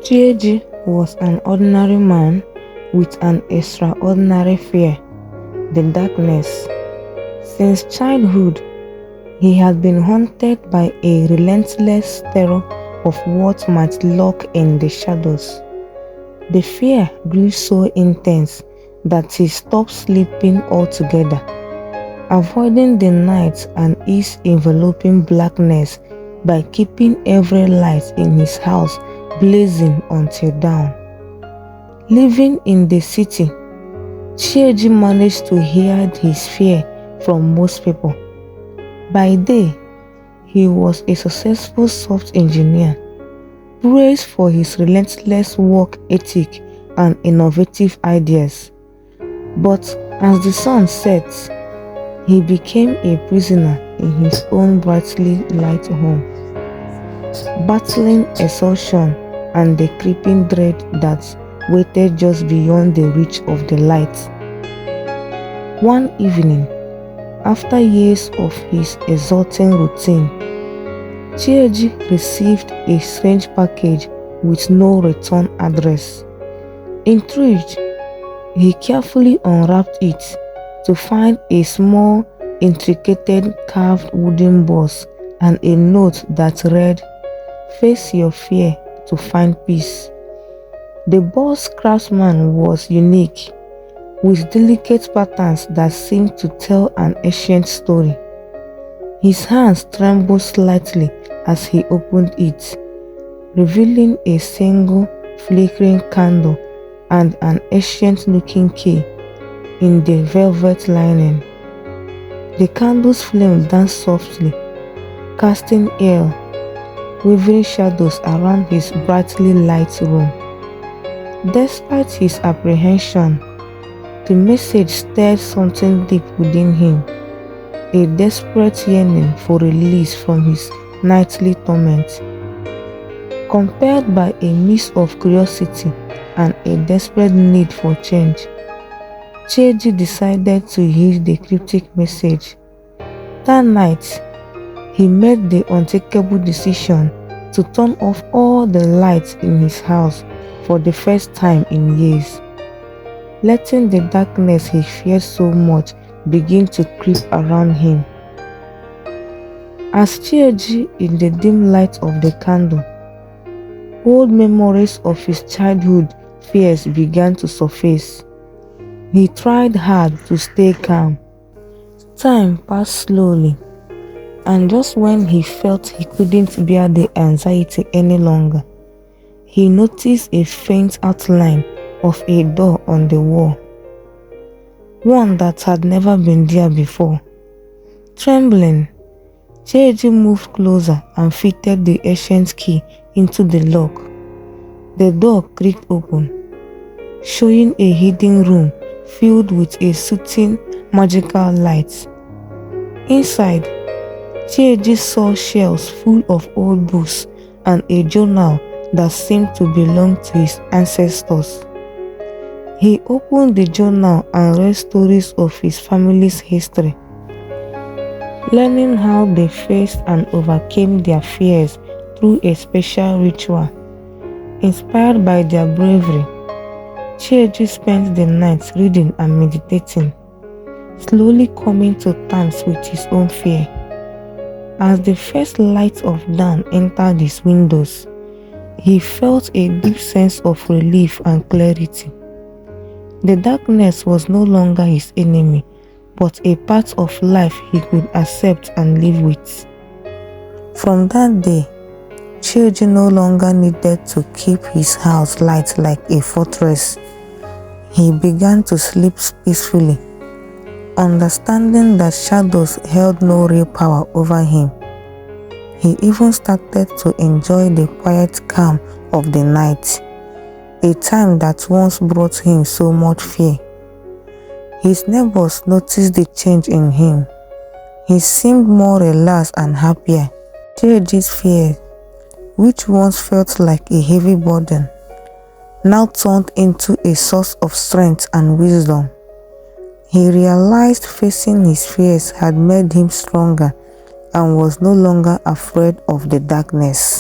Chieji was an ordinary man with an extraordinary fear, the darkness. Since childhood, he had been haunted by a relentless terror of what might lurk in the shadows. The fear grew so intense that he stopped sleeping altogether, avoiding the night and its enveloping blackness by keeping every light in his house blazing until dawn. Living in the city, Chieji managed to hide his fear from most people. By day, he was a successful software engineer, praised for his relentless work ethic and innovative ideas. But as the sun set, he became a prisoner in his own brightly lit home, battling exhaustion and the creeping dread that waited just beyond the reach of the light. One evening, after years of his exhausting routine, Chieji received a strange package with no return address. Intrigued, he carefully unwrapped it to find a small, intricately carved wooden box and a note that read, "Face your fear to find peace." The box craftsman was unique, with delicate patterns that seemed to tell an ancient story. His hands trembled slightly as he opened it, revealing a single flickering candle and an ancient-looking key in the velvet lining. The candle's flame danced softly, casting air, weaving shadows around his brightly lit room. Despite his apprehension, the message stirred something deep within him, a desperate yearning for release from his nightly torment. Compelled by a mix of curiosity and a desperate need for change, Chieji decided to heed the cryptic message. That night, he made the unthinkable decision to turn off all the lights in his house for the first time in years, letting the darkness he feared so much begin to creep around him. As Chieji in the dim light of the candle, old memories of his childhood fears began to surface. He tried hard to stay calm. Time passed slowly, and just when he felt he couldn't bear the anxiety any longer, he noticed a faint outline of a door on the wall, one that had never been there before. Trembling, Chieji moved closer and fitted the ancient key into the lock. The door creaked open, showing a hidden room filled with a soothing, magical light. Inside, Chieji saw shelves full of old books and a journal that seemed to belong to his ancestors. He opened the journal and read stories of his family's history, learning how they faced and overcame their fears through a special ritual. Inspired by their bravery, Chieji spent the nights reading and meditating, slowly coming to terms with his own fear. As the first light of dawn entered his windows, he felt a deep sense of relief and clarity. The darkness was no longer his enemy, but a part of life he could accept and live with. From that day, Chieji no longer needed to keep his house light like a fortress. He began to sleep peacefully, understanding that shadows held no real power over him. He even started to enjoy the quiet calm of the night, a time that once brought him so much fear. His neighbors noticed the change in him. He seemed more relaxed and happier. Chieji's fear, which once felt like a heavy burden, now turned into a source of strength and wisdom. He realized facing his fears had made him stronger and was no longer afraid of the darkness.